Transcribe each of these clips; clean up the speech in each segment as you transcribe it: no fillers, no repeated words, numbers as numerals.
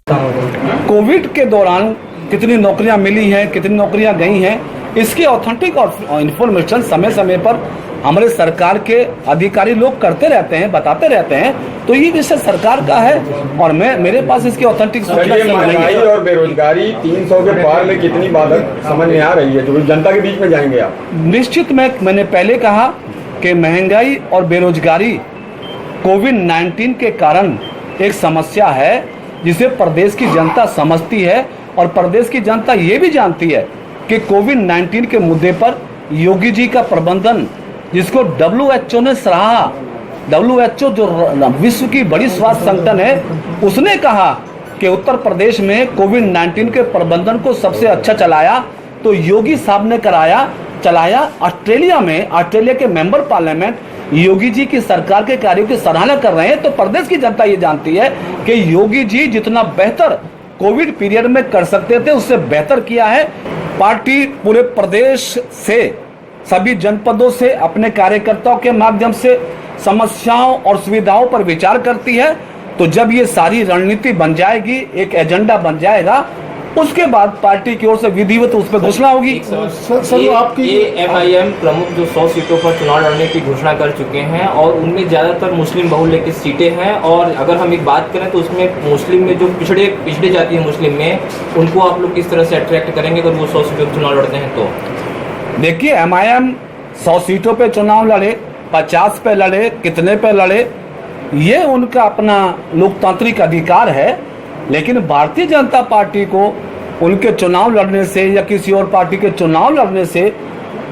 Covid के दौरान कितनी नौकरियां मिली हैं, कितनी नौकरियां गई हैं, इसकी ऑथेंटिक और इन्फॉर्मेशन समय समय पर हमारे सरकार के अधिकारी लोग करते रहते हैं, बताते रहते हैं। तो ये विषय सरकार का है और मेरे पास इसकी ऑथेंटिक सूचना महंगाई और बेरोजगारी 300 के पार में कितनी बाधक समझ में आ रही है, जो जनता के बीच में जाएंगे आप? निश्चित मैंने पहले कहा कि महंगाई और बेरोजगारी कोविड-19 के कारण एक समस्या है जिसे प्रदेश की जनता समझती है और प्रदेश की जनता ये भी जानती है कि कोविड-19 के मुद्दे पर योगी जी का प्रबंधन, जिसको WHO ने सराहा, WHO जो विश्व की बड़ी स्वास्थ्य संगठन है, उसने कहा कि उत्तर प्रदेश में कोविड-19 के प्रबंधन को सबसे अच्छा चलाया तो योगी साहब ने चलाया। ऑस्ट्रेलिया के मेंबर पार्लियामेंट योगी जी की सरकार के कार्यों की सराहना कर रहे हैं। तो प्रदेश की जनता ये जानती है कि योगी जी जितना बेहतर कोविड पीरियड में कर सकते थे उससे बेहतर किया है। पार्टी पूरे प्रदेश से, सभी जनपदों से अपने कार्यकर्ताओं के माध्यम से समस्याओं और सुविधाओं पर विचार करती है। तो जब ये सारी रणनीति बन जाएगी, एक एजेंडा बन जाएगा, उसके बाद पार्टी की ओर से विधिवत उस पर घोषणा होगी। सर आपकी MIM प्रमुख जो 100 सीटों पर चुनाव लड़ने की घोषणा कर चुके हैं और उनमें ज्यादातर मुस्लिम बहुल्य की सीटें हैं, और अगर हम एक बात करें तो उसमें मुस्लिम में जो पिछड़े जाती है मुस्लिम में, उनको आप लोग किस तरह से अट्रैक्ट करेंगे अगर वो 100 सीटों पर चुनाव लड़ते हैं? तो देखिए, MIM 100 सीटों पे चुनाव लड़े, 50 पे लड़े, कितने पे लड़े, ये उनका अपना लोकतांत्रिक अधिकार है। लेकिन भारतीय जनता पार्टी को उनके चुनाव लड़ने से या किसी और पार्टी के चुनाव लड़ने से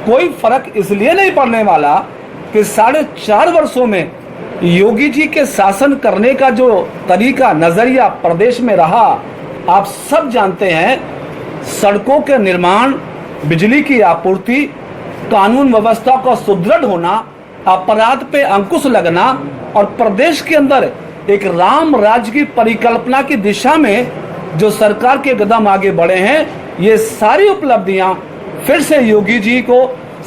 कोई फर्क इसलिए नहीं पड़ने वाला कि 4.5 वर्षों में योगी जी के शासन करने का जो तरीका, नजरिया प्रदेश में रहा, आप सब जानते हैं। सड़कों के निर्माण, बिजली की आपूर्ति, कानून व्यवस्था का सुदृढ़ होना, अपराध पे अंकुश लगना और प्रदेश के अंदर एक राम राज्य की परिकल्पना की दिशा में जो सरकार के कदम आगे बढ़े हैं, ये सारी उपलब्धियां फिर से योगी जी को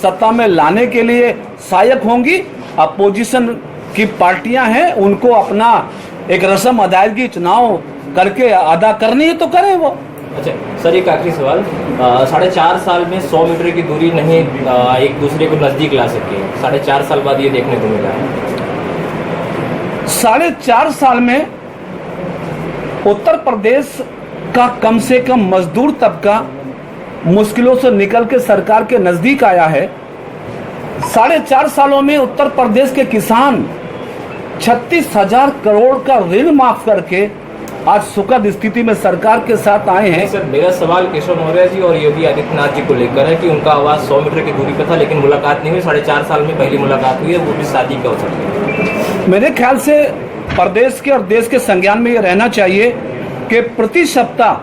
सत्ता में लाने के लिए सहायक होंगी। अपोजिशन की पार्टियां हैं, उनको अपना एक रस्म अदायगी चुनाव करके अदा करनी है तो करें वो। अच्छा सर, एक आखिरी सवाल, 4.5 साल में 100 मीटर की दूरी नहीं एक दूसरे को नजदीक ला सके, 4.5 साल बाद ये देखने को मिला है। 4.5 साल में उत्तर प्रदेश का कम से कम मजदूर तबका मुश्किलों से निकल के सरकार के नजदीक आया है। 4.5 सालों में उत्तर प्रदेश के किसान 36,000 करोड़ का ऋण माफ करके आज सुखद स्थिति में सरकार के साथ आए हैं। सर, मेरा सवाल केशव मौर्य जी और योगी आदित्यनाथ जी को लेकर है कि उनका आवाज 100 मीटर की दूरी पर था लेकिन मुलाकात नहीं हुई। 4.5 साल में पहली मुलाकात हुई है, वो भी शादी के अवसर पर। मेरे ख्याल से प्रदेश के और देश के संज्ञान में ये रहना चाहिए कि प्रति सप्ताह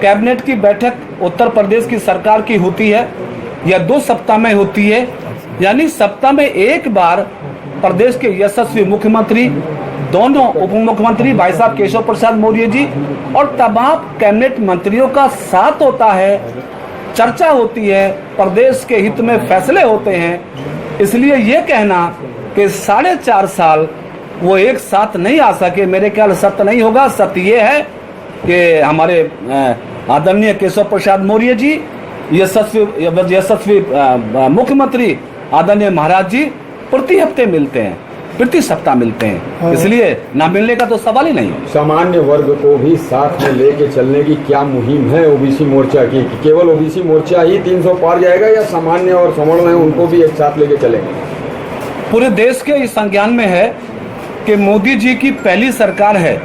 कैबिनेट की बैठक उत्तर प्रदेश की सरकार की होती है या 2 सप्ताह में होती है, यानी सप्ताह में एक बार प्रदेश के यशस्वी मुख्यमंत्री, दोनों उप मुख्यमंत्री भाई साहब केशव प्रसाद मौर्य जी और तमाम कैबिनेट मंत्रियों का साथ होता है, चर्चा होती है, प्रदेश के हित में फैसले होते हैं। इसलिए ये कहना कि 4.5 साल वो एक साथ नहीं आ सके, मेरे ख्याल सत्य नहीं होगा। सत्य ये है कि हमारे आदरणीय केशव प्रसाद मौर्य जी, यशस्वी मुख्यमंत्री आदरणीय महाराज जी प्रति हफ्ते मिलते हैं, प्रति सप्ताह मिलते हैं, इसलिए ना मिलने का तो सवाल ही नहीं है। सामान्य वर्ग को भी साथ में लेके चलने की क्या मुहिम है ओबीसी मोर्चा की? केवल ओबीसी मोर्चा ही 300 पार जाएगा या सामान्य और सवर्ण है उनको भी एक साथ लेके चलेंगे? पूरे देश के इस संज्ञान में है कि मोदी जी की पहली सरकार है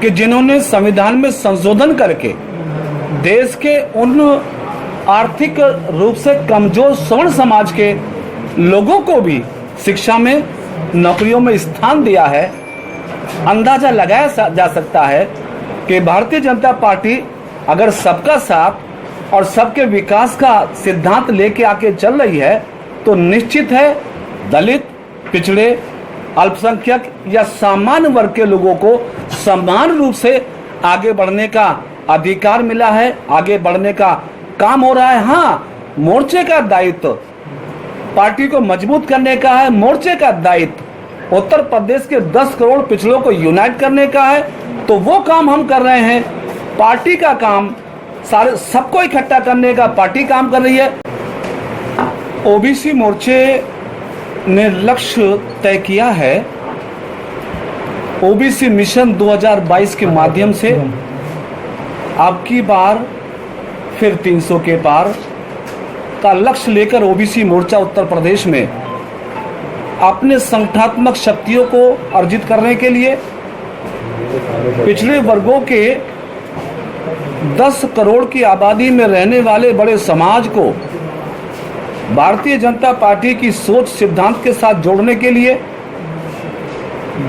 कि जिन्होंने संविधान में संशोधन करके देश के उन आर्थिक रूप से कमजोर सवर्ण समाज के लोगों को भी शिक्षा में, नौकरियों में स्थान दिया है। अंदाजा लगाया जा सकता है कि भारतीय जनता पार्टी अगर सबका साथ और सबके विकास का सिद्धांत लेके आके चल रही है तो निश्चित है दलित, पिछड़े, अल्पसंख्यक या सामान्य वर्ग के लोगों को समान रूप से आगे बढ़ने का अधिकार मिला है, आगे बढ़ने का काम हो रहा है। हाँ, मोर्चे का दायित्व पार्टी को मजबूत करने का है, मोर्चे का दायित्व उत्तर प्रदेश के 10 करोड़ पिछड़ों को यूनाइट करने का है तो वो काम हम कर रहे हैं। पार्टी का काम सारे सबको इकट्ठा करने का पार्टी काम कर रही है। ओबीसी मोर्चे ने लक्ष्य तय किया है, ओबीसी मिशन 2022 के माध्यम से अब की बार फिर 300 के पार का लक्ष्य लेकर ओबीसी मोर्चा उत्तर प्रदेश में अपने संगठनात्मक शक्तियों को अर्जित करने के लिए पिछड़े वर्गों के 10 करोड़ की आबादी में रहने वाले बड़े समाज को भारतीय जनता पार्टी की सोच सिद्धांत के साथ जोड़ने के लिए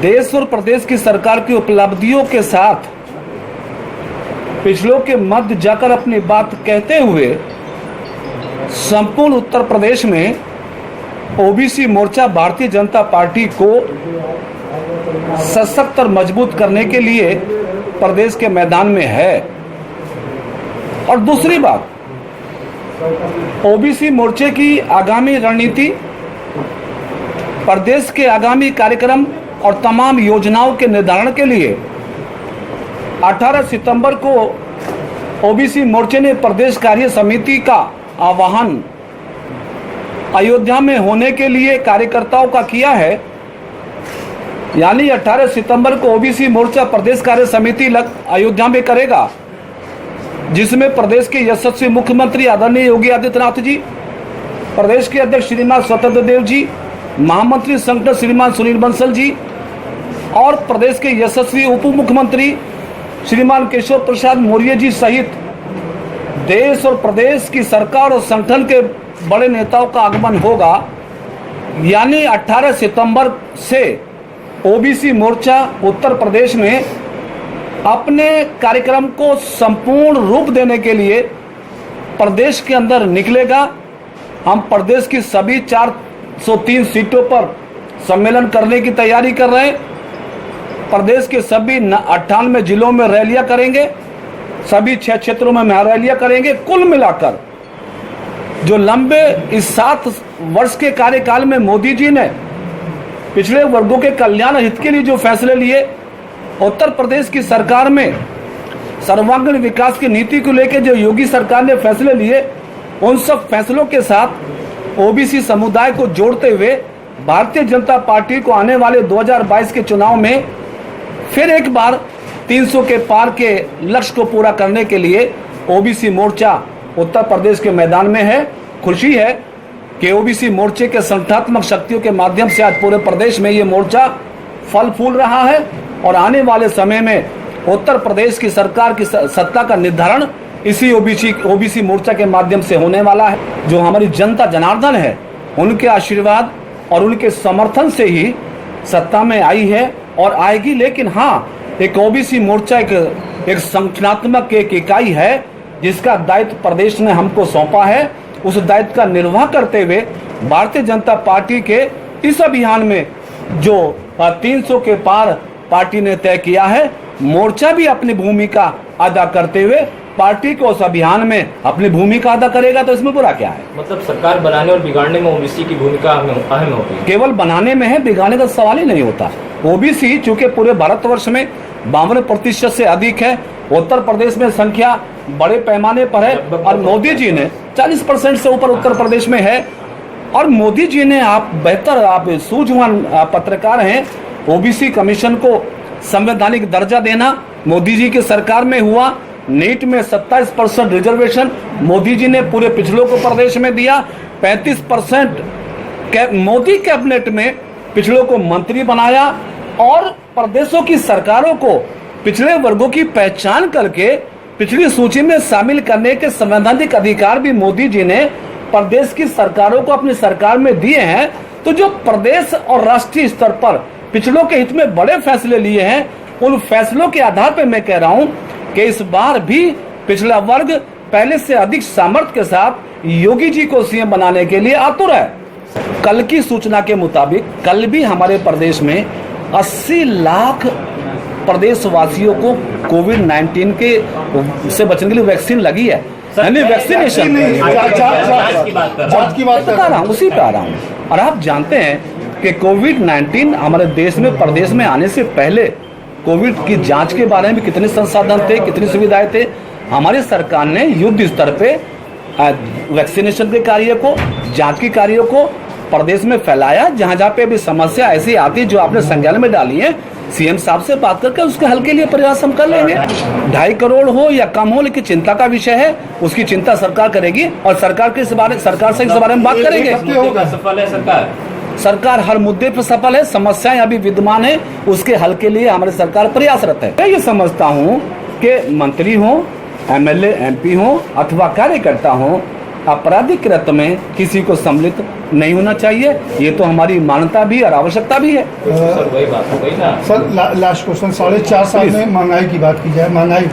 देश और प्रदेश की सरकार की उपलब्धियों के साथ पिछड़ों के मध्य जाकर अपनी बात कहते हुए संपूर्ण उत्तर प्रदेश में ओबीसी मोर्चा भारतीय जनता पार्टी को सशक्त और मजबूत करने के लिए प्रदेश के मैदान में है। और दूसरी बात, ओबीसी मोर्चे की आगामी रणनीति, प्रदेश के आगामी कार्यक्रम और तमाम योजनाओं के निर्धारण के लिए 18 सितंबर को ओबीसी मोर्चे ने प्रदेश कार्य समिति का आह्वान अयोध्या में होने के लिए कार्यकर्ताओं का किया है। यानी 18 सितंबर को ओबीसी मोर्चा प्रदेश कार्य समिति अयोध्या में करेगा, जिसमें प्रदेश के यशस्वी मुख्यमंत्री आदरणीय योगी आदित्यनाथ जी, प्रदेश के अध्यक्ष श्रीमान स्वतंत्र देव जी, महामंत्री संगठन श्रीमान सुनील बंसल जी और प्रदेश के यशस्वी उप मुख्यमंत्री श्रीमान केशव प्रसाद मौर्य जी सहित देश और प्रदेश की सरकार और संगठन के बड़े नेताओं का आगमन होगा। यानी 18 सितंबर से ओबीसी मोर्चा उत्तर प्रदेश में अपने कार्यक्रम को संपूर्ण रूप देने के लिए प्रदेश के अंदर निकलेगा। हम प्रदेश की सभी 403 सीटों पर सम्मेलन करने की तैयारी कर रहे हैं। प्रदेश के सभी 98 जिलों में रैलियां करेंगे, सभी 6 क्षेत्रों में रैलियां करेंगे। कुल मिलाकर जो लंबे इस 7 वर्ष के कार्यकाल में मोदी जी ने पिछड़े वर्गों के कल्याण हित के लिए जो फैसले लिए, उत्तर प्रदेश की सरकार में सर्वांगीण विकास की नीति को लेकर जो योगी सरकार ने फैसले लिए, उन सब फैसलों के साथ ओबीसी समुदाय को जोड़ते हुए भारतीय जनता पार्टी को आने वाले 2022 के चुनाव में फिर एक बार 300 के पार के लक्ष्य को पूरा करने के लिए ओबीसी मोर्चा उत्तर प्रदेश के मैदान में है। खुशी है कि ओबीसी मोर्चे के संगठनात्मक शक्तियों के माध्यम से आज पूरे प्रदेश में ये मोर्चा फल फूल रहा है और आने वाले समय में उत्तर प्रदेश की सरकार की सत्ता का निर्धारण इसी ओबीसी मोर्चा के माध्यम से होने वाला है। जो हमारी जनता जनार्दन है, उनके आशीर्वाद और उनके समर्थन से ही सत्ता में आई है और आएगी। लेकिन हाँ, एक ओबीसी मोर्चा एक संगठनात्मक एक इकाई है जिसका दायित्व प्रदेश ने हमको सौंपा है। उस दायित्व का निर्वाह करते हुए भारतीय जनता पार्टी के इस अभियान में जो 300 के पार पार्टी ने तय किया है, मोर्चा भी अपनी भूमिका अदा करते हुए पार्टी को उस अभियान में अपनी भूमिका अदा करेगा। तो इसमें बुरा क्या है? मतलब सरकार बनाने और बिगाड़ने में ओबीसी की भूमिका अहम होती है। केवल बनाने में है, बिगाड़ने का सवाल ही नहीं होता। ओबीसी चूंकि पूरे भारतवर्ष में 52% से अधिक है, उत्तर प्रदेश में संख्या बड़े पैमाने पर है और मोदी जी ने 40% से ऊपर उत्तर प्रदेश में है। और मोदी जी ने, आप सूझवान पत्रकार हैं, ओबीसी कमीशन को संवैधानिक दर्जा देना मोदी जी की सरकार में हुआ। नीट में 27% रिजर्वेशन मोदी जी ने पूरे पिछड़ों को प्रदेश में दिया। 35% मोदी कैबिनेट में पिछड़ों को मंत्री बनाया और प्रदेशों की सरकारों को पिछड़े वर्गों की पहचान करके पिछड़ी सूची में शामिल करने के संवैधानिक अधिकार भी मोदी जी ने प्रदेश की सरकारों को अपनी सरकार में दिए हैं। तो जो प्रदेश और राष्ट्रीय स्तर पर पिछड़ों के हित में बड़े फैसले लिए हैं, उन फैसलों के आधार पर मैं कह रहा हूं कि इस बार भी पिछड़ा वर्ग पहले से अधिक सामर्थ्य के साथ योगी जी को सीएम बनाने के लिए आतुर है। कल की सूचना के मुताबिक कल भी हमारे प्रदेश में 80 लाख प्रदेशवासियों को कोविड-19 के से बचने के लिए वैक्सीन लगी है। वैक्सीनेशन बता रहा हूँ, उसी पे आ रहा हूँ। और आप जानते हैं कि कोविड-19 हमारे देश में प्रदेश में आने से पहले कोविड की जांच के बारे में कितने संसाधन थे, कितनी सुविधाएं थे। हमारी सरकार ने युद्ध स्तर पे वैक्सीनेशन के कार्य को, जांच के कार्यों को प्रदेश में फैलाया। जहां जहां पे भी समस्या ऐसी आती जो आपने संज्ञान में डाली है, सीएम साहब से बात करके उसके हल के लिए प्रयास हम कर लेंगे। 2.5 करोड़ हो या कम हो, लेकिन चिंता का विषय है, उसकी चिंता सरकार करेगी और सरकार से इस बारे में बात करेंगे। सफल है सरकार हर मुद्दे पर सफल है। समस्याएं अभी विद्यमान है, उसके हल के लिए हमारी सरकार प्रयासरत है। मैं ये समझता हूँ कि मंत्री हो, एमएलए एमपी हो अथवा कार्यकर्ता हो, आपराधिक कृत्य में किसी को सम्मिलित नहीं होना चाहिए। ये तो हमारी मान्यता भी और आवश्यकता भी है। सर वही बात हो गई ना। सर लास्ट क्वेश्चन, 4.5 साल में महंगाई की बात की जाए, महंगाई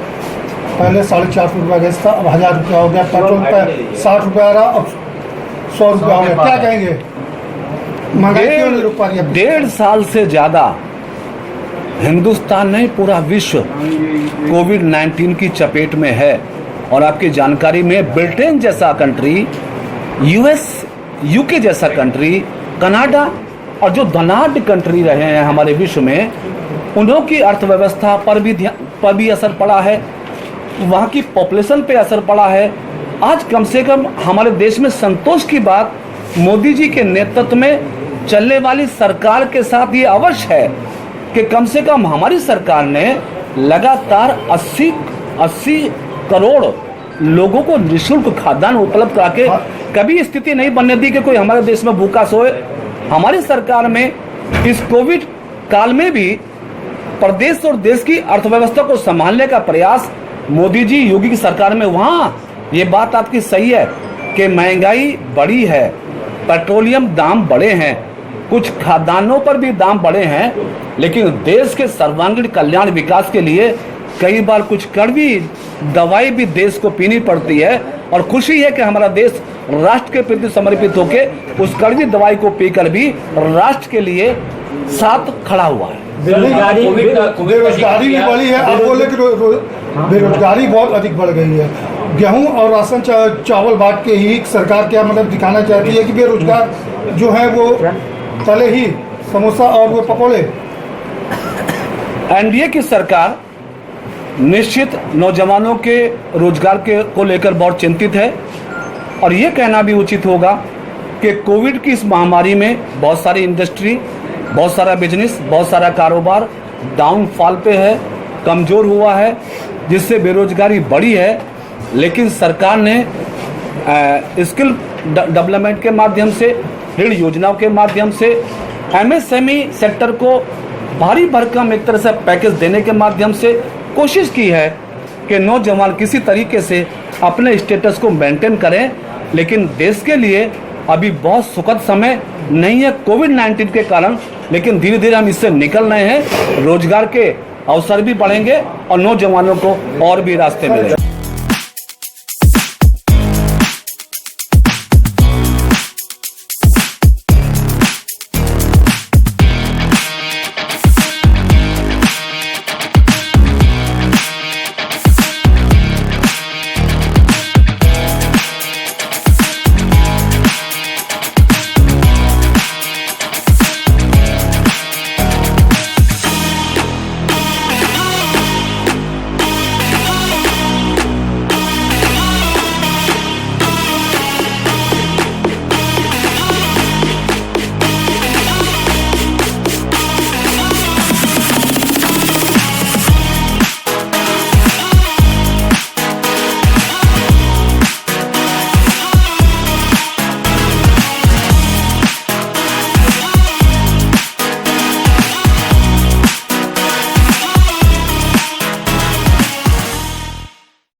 पहले 450 रुपया गैस था, अब 1000 रुपया हो गया, पेट्रोल पे 60 रुपया आ रहा, अब 100 रुपया हो गया। क्या कहेंगे, महंगाई क्यों नहीं रुक पा रही है? 1.5 साल से ज्यादा हिंदुस्तान नहीं पूरा विश्व कोविड-19 की चपेट में है। और आपकी जानकारी में ब्रिटेन जैसा कंट्री, यूएस यूके जैसा कंट्री, कनाडा और जो धनाढ़ कंट्री रहे हैं हमारे विश्व में, उन्हों की अर्थव्यवस्था पर भी असर पड़ा है, वहाँ की पॉपुलेशन पे असर पड़ा है। आज कम से कम हमारे देश में संतोष की बात, मोदी जी के नेतृत्व में चलने वाली सरकार के साथ ये अवश्य है कि कम से कम हमारी सरकार ने लगातार 80 करोड़ लोगों को निःशुल्क खाद्यान्न उपलब्ध करा के कभी स्थिति नहीं बनने दी कि कोई हमारे देश में भूखा सोए। हमारी सरकार में इस कोविड काल में भी प्रदेश और देश की अर्थव्यवस्था को संभालने का प्रयास मोदी जी, योगी की सरकार में, वहाँ ये बात आपकी सही है कि महंगाई बढ़ी है, पेट्रोलियम दाम बढ़े हैं, कुछ खाद्यान्नों पर भी दाम बढ़े हैं, लेकिन देश के सर्वांगीण कल्याण विकास के लिए कई बार कुछ कड़वी दवाई भी देश को पीनी पड़ती है। और खुशी है कि हमारा देश राष्ट्र के प्रति समर्पित होकर उस कड़वी दवाई को पीकर भी राष्ट्र के लिए साथ खड़ा हुआ है। बेरोजगारी भी बढ़ी है, आप बोले कि बेरोजगारी बहुत अधिक बढ़ गई है। गेहूं और राशन चावल बांट के ही सरकार क्या मतलब दिखाना चाहती है कि बेरोजगार जो है वो तले ही समोसा और वो पकौड़े। एनडीए की सरकार निश्चित नौजवानों के रोजगार को लेकर बहुत चिंतित है। और ये कहना भी उचित होगा कि कोविड की इस महामारी में बहुत सारी इंडस्ट्री, बहुत सारा बिजनेस, बहुत सारा कारोबार डाउनफॉल पे है, कमज़ोर हुआ है, जिससे बेरोजगारी बढ़ी है। लेकिन सरकार ने स्किल डेवलपमेंट के माध्यम से, ऋण योजनाओं के माध्यम से, एमएसएमई सेक्टर को भारी भरकम एक तरह से पैकेज देने के माध्यम से कोशिश की है कि नौजवान किसी तरीके से अपने स्टेटस को मेंटेन करें। लेकिन देश के लिए अभी बहुत सुखद समय नहीं है कोविड-19 के कारण, लेकिन धीरे धीरे हम इससे निकल रहे हैं। रोजगार के अवसर भी बढ़ेंगे और नौजवानों को और भी रास्ते मिलेंगे।